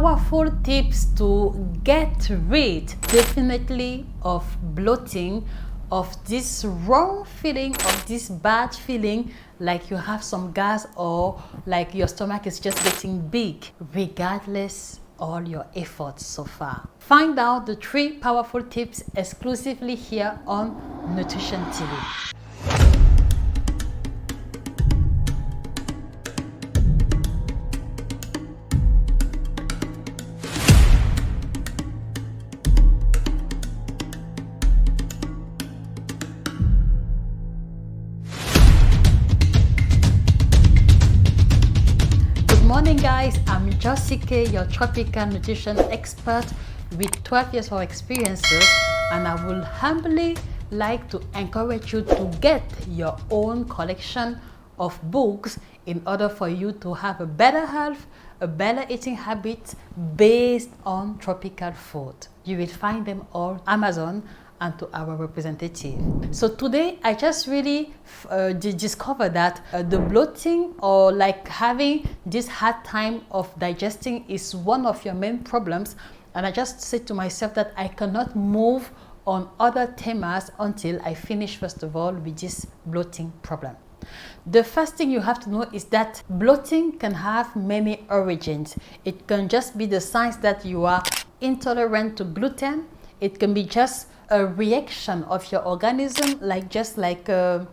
powerful tips to get rid definitely of bloating, of this wrong feeling, of this bad feeling like you have some gas or like your stomach is just getting big, regardless all your efforts so far. Find out the 3 powerful tips exclusively here on Nutrition TV. Good morning guys, I'm Josie-K, your tropical nutrition expert with 12 years of experiences, and I will humbly like to encourage you to get your own collection of books in order for you to have a better health, a better eating habit based on tropical food. You will find them all on Amazon and to our representative. So today I just really discovered that the bloating, or like having this hard time of digesting, is one of your main problems, and I just said to myself that I cannot move on other themes until I finish first of all with this bloating problem. The first thing you have to know is that bloating can have many origins. It can just be the signs that you are intolerant to gluten. It can be just a reaction of your organism, like an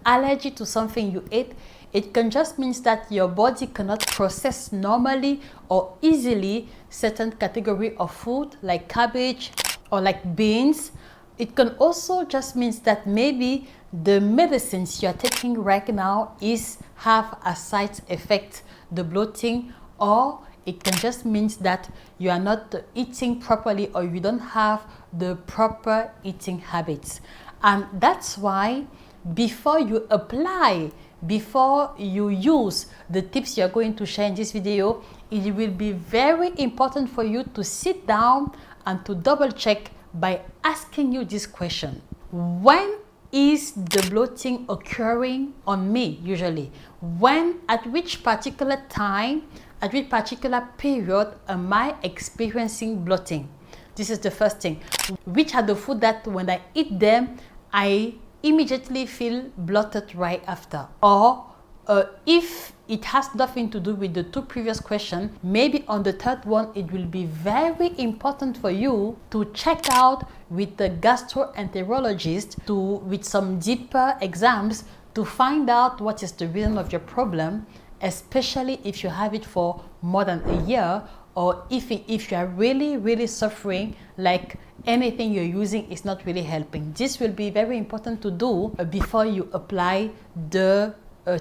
allergy to something you ate. It can just mean that your body cannot process normally or easily certain category of food like cabbage or like beans. It can also just mean that maybe the medicines you're taking right now have a side effect, the bloating, or it can just mean that you are not eating properly or you don't have the proper eating habits. And that's why before you use the tips you're going to share in this video, it will be very important for you to sit down and to double check by asking you this question: when is the bloating occurring on me usually? At which particular time, at which particular period am I experiencing bloating? This is the first thing. Which are the food that when I eat them, I immediately feel bloated right after? Or if it has nothing to do with the 2 previous questions, maybe on the 3rd one, it will be very important for you to check out with the gastroenterologist with some deeper exams to find out what is the reason of your problem, especially if you have it for more than a year, or if you are really suffering, like anything you're using is not really helping. This will be very important to do before you apply the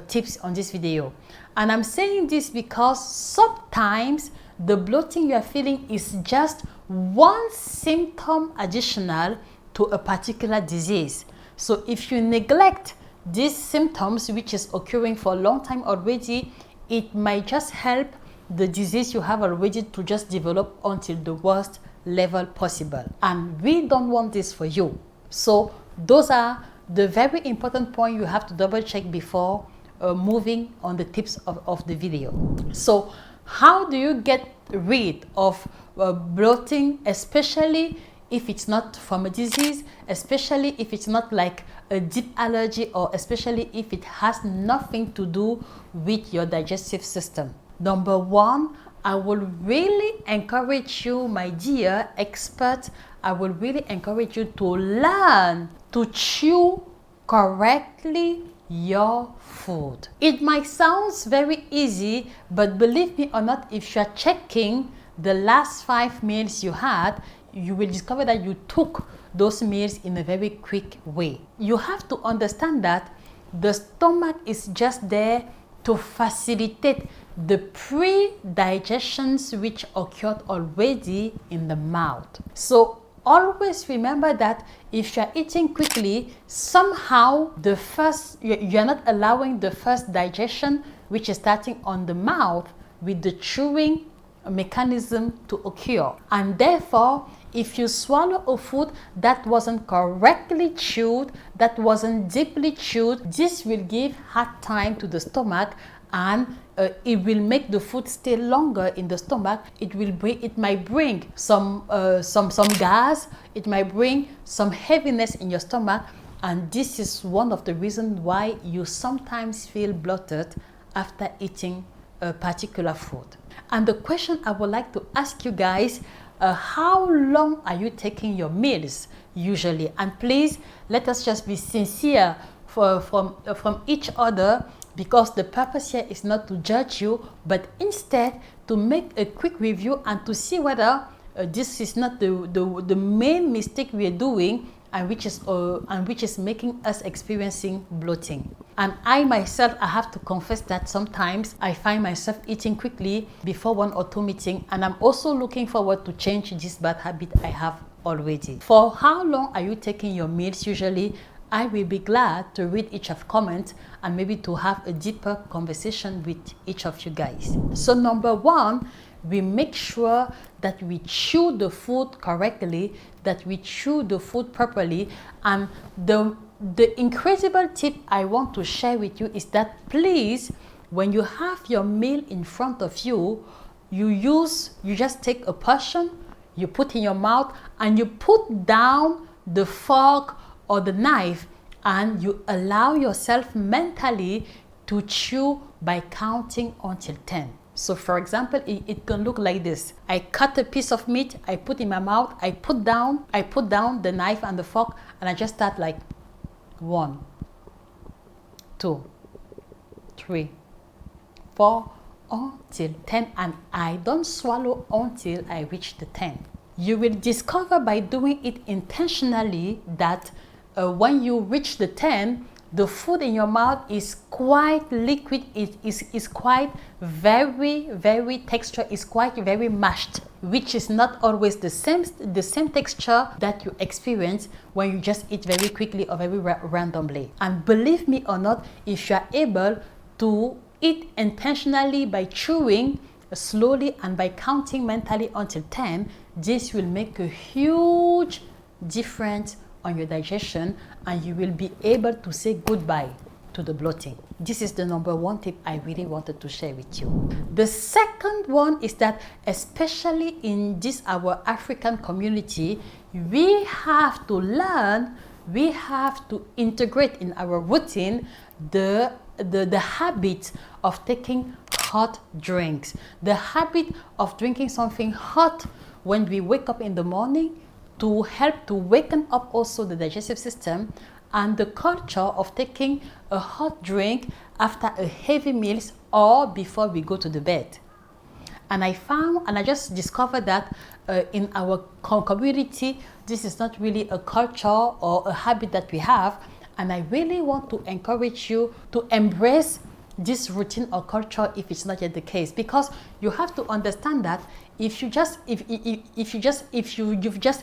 tips on this video. And I'm saying this because sometimes the bloating you are feeling is just one symptom additional to a particular disease. So if you neglect these symptoms, which is occurring for a long time already, it might just help the disease you have already to just develop until the worst level possible. And we don't want this for you. So those are the very important points you have to double check before moving on the tips of the video. So how do you get rid of bloating, especially if it's not from a disease, especially if it's not like a deep allergy, or especially if it has nothing to do with your digestive system? Number 1, I will really encourage you, my dear expert, I will really encourage you to learn to chew correctly your food. It might sound very easy, but believe me or not, if you're checking the last 5 meals you had, you will discover that you took those meals in a very quick way. You have to understand that the stomach is just there to facilitate the pre-digestions which occurred already in the mouth. So always remember that if you're eating quickly, somehow you're not allowing the first digestion, which is starting on the mouth with the chewing mechanism, to occur. And therefore, if you swallow a food that wasn't correctly chewed, that wasn't deeply chewed, this will give hard time to the stomach, and it will make the food stay longer in the stomach. It might bring some gas, it might bring some heaviness in your stomach, and this is one of the reasons why you sometimes feel bloated after eating a particular food. And the question I would like to ask you guys, how long are you taking your meals usually? And please let us just be sincere from each other, because the purpose here is not to judge you, but instead to make a quick review and to see whether this is not the main mistake we are doing, and which is making us experiencing bloating. And I myself, I have to confess that sometimes I find myself eating quickly before 1 or 2 meetings, and I'm also looking forward to change this bad habit I have already. For how long are you taking your meals usually? I will be glad to read each of comments and maybe to have a deeper conversation with each of you guys. So number 1, we make sure that we chew the food correctly, that we chew the food properly. And the incredible tip I want to share with you is that please, when you have your meal in front of you, you just take a portion, you put in your mouth, and you put down the fork or the knife, and you allow yourself mentally to chew by counting until 10. So for example, it can look like this. I cut a piece of meat, I put in my mouth, I put down the knife and the fork, and I just start like 1, 2, 3, 4 until 10, and I don't swallow until I reach the 10. You will discover by doing it intentionally that when you reach the 10, the food in your mouth is quite liquid, it is quite very texture, is quite very mashed, which is not always the same texture that you experience when you just eat very quickly or very randomly. And believe me or not, if you are able to eat intentionally by chewing slowly and by counting mentally until 10, this will make a huge difference on your digestion, and you will be able to say goodbye to the bloating. This is the number 1 tip I really wanted to share with you. The second one is that, especially in this our African community, we have to learn, we have to integrate in our routine the habit of taking hot drinks, the habit of drinking something hot when we wake up in the morning, to help to waken up also the digestive system, and the culture of taking a hot drink after a heavy meal or before we go to the bed. And I just discovered that in our community, this is not really a culture or a habit that we have. And I really want to encourage you to embrace this routine or culture if it's not yet the case, because you have to understand that if you've just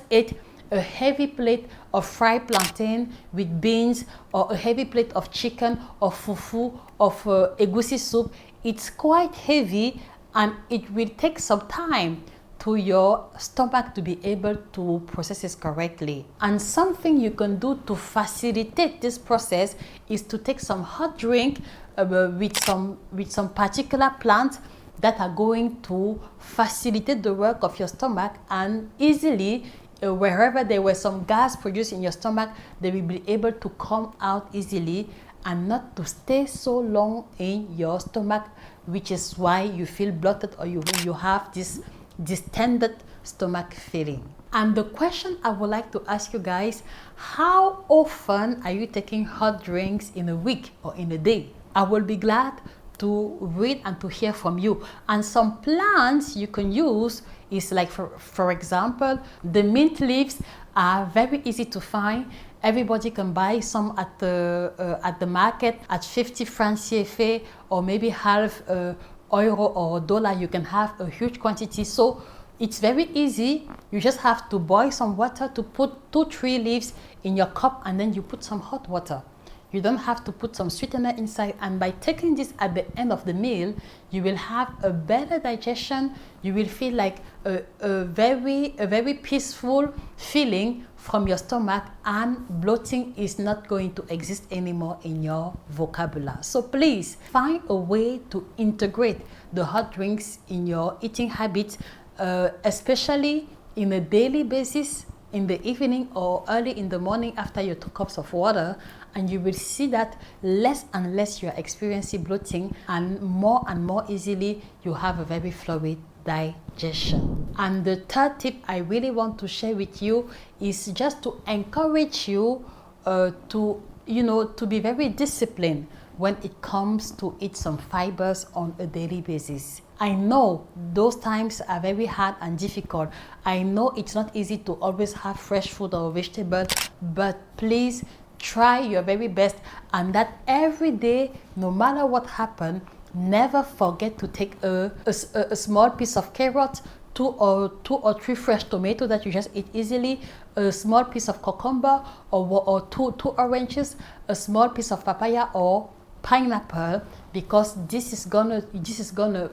ate a heavy plate of fried plantain with beans, or a heavy plate of chicken or fufu of egusi soup, it's quite heavy, and it will take some time to your stomach to be able to process it correctly. And something you can do to facilitate this process is to take some hot drink with some particular plants that are going to facilitate the work of your stomach, and easily wherever there was some gas produced in your stomach, they will be able to come out easily and not to stay so long in your stomach, which is why you feel bloated or you have this distended stomach feeling. And the question I would like to ask you guys, how often are you taking hot drinks in a week or in a day? I will be glad to read and to hear from you. And some plants you can use is like, for example, the mint leaves are very easy to find. Everybody can buy some at the market at 50 francs CFA, or maybe half euro or dollar. You can have a huge quantity. So it's very easy. You just have to boil some water to put 2-3 leaves in your cup, and then you put some hot water. You don't have to put some sweetener inside, and by taking this at the end of the meal, you will have a better digestion. You will feel like a very peaceful feeling from your stomach, and bloating is not going to exist anymore in your vocabulary. So please find a way to integrate the hot drinks in your eating habits, especially in a daily basis, in the evening or early in the morning after your 2 cups of water, and you will see that less and less you are experiencing bloating, and more easily you have a very fluid digestion. And the third tip I really want to share with you is just to encourage you to be very disciplined when it comes to eat some fibers on a daily basis. I know those times are very hard and difficult. I know it's not easy to always have fresh food or vegetable, but please try your very best, and that every day, no matter what happens, never forget to take a small piece of carrot, two or three fresh tomatoes that you just eat easily, a small piece of cucumber, or two oranges, a small piece of papaya or pineapple, because this is gonna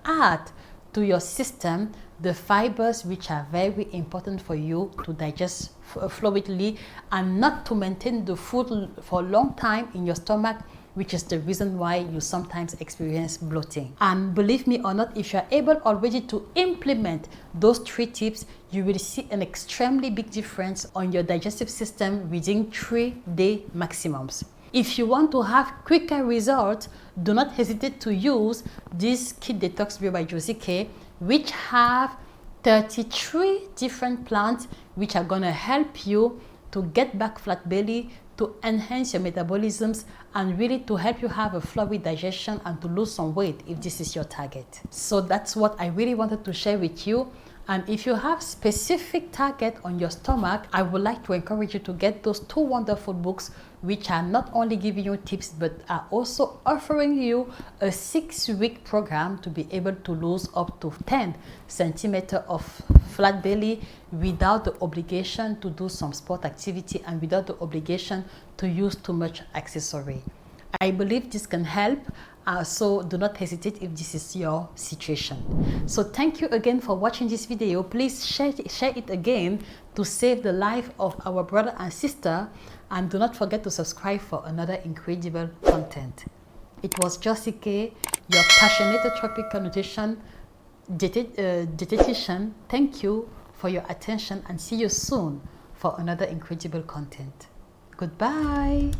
add to your system the fibers which are very important for you to digest fluidly, and not to maintain the food for a long time in your stomach, which is the reason why you sometimes experience bloating. And believe me or not, if you are able already to implement those 3 tips, you will see an extremely big difference on your digestive system within 3-day maximums. If you want to have quicker results, do not hesitate to use this Kit Detox Bio by Josie-K, which have 33 different plants which are going to help you to get back flat belly, to enhance your metabolisms, and really to help you have a fluid digestion and to lose some weight if this is your target. So that's what I really wanted to share with you. And if you have specific target on your stomach, I would like to encourage you to get those 2 wonderful books, which are not only giving you tips, but are also offering you a 6-week program to be able to lose up to 10 centimeters of flat belly without the obligation to do some sport activity and without the obligation to use too much accessory. I believe this can help, so do not hesitate if this is your situation. So thank you again for watching this video. Please share it again to save the life of our brother and sister, and do not forget to subscribe for another incredible content. It was Josie-K, your passionate tropical nutrition dietitian. Thank you for your attention, and see you soon for another incredible content. Goodbye.